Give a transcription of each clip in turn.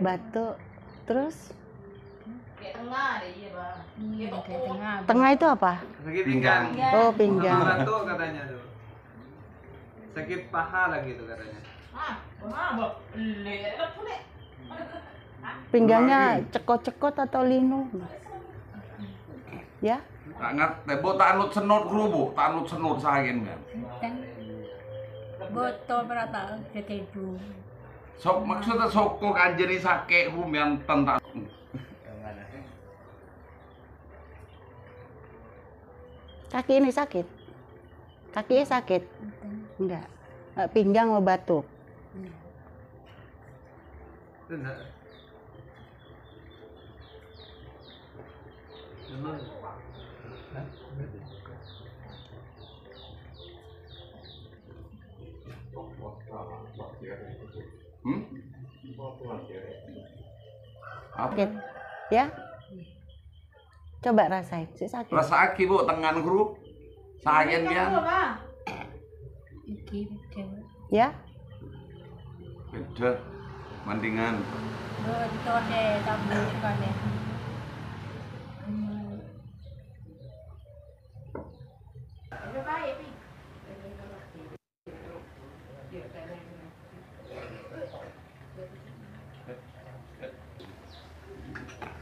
batuk, terus Tengah deh, iya bang. tengah itu apa? Sakit pinggang. Oh, pinggang. Batuk katanya tuh. Sakit paha lagi tuh katanya. Pinggangnya cekot-cekot atau linu? Ya? Tak ngerti, bu tak anut senut kru bu, tak anut senut saking kan. Botol berata ketedu. Sok maksudnya sok kok anjeni sakit humian tentang. Kaki ini sakit? Kakinya sakit? Enggak. Pinggang mau batuk? Benar. Sakit? Ya? Coba rasain, sakit. Rasa aki bu, tengan kru. Sayen ya. Iki betul. Ya? Beda. Mendingan. Betul deh, tabu sekali.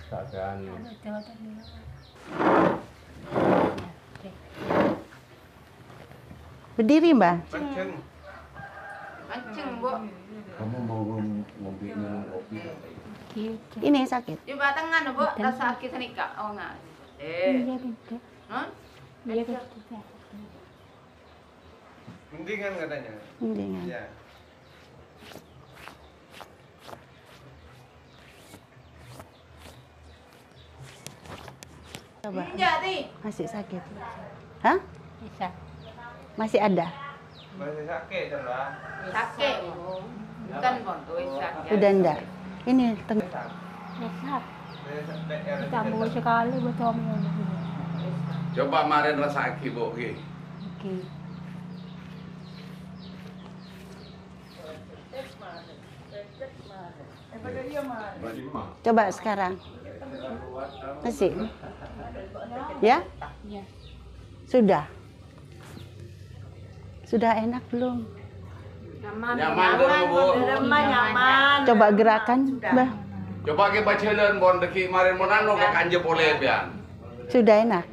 Keadaan Berdiri, Mbak. kenceng. Kenceng, Bu. Kamu mau ngopi minum kopi? Ini sakit. Coba tangan, Bu. Rasa sakit senika. Oh, enggak. Non? Mendingan katanya. Mendingan. Iya. Coba. Enggak, Ti. Masih sakit. Hah? Bisa. Masih ada? Masih sakit kan, Mbak? Sakit. Bukan, Bon. Tuh, sakit. Udah enggak? Ini Besar. Tabu sekali betul minum. Coba kemarin rasa aki bu, ki. Oke. Coba sekarang. Masih? Ya? Ya. Sudah? Sudah enak belum? Nyaman tuh bu. Nyaman. Coba gerakan, Mbak. Coba kita baca bon deki kemarin mau nano ke kanje boleh bian. Sudah enak?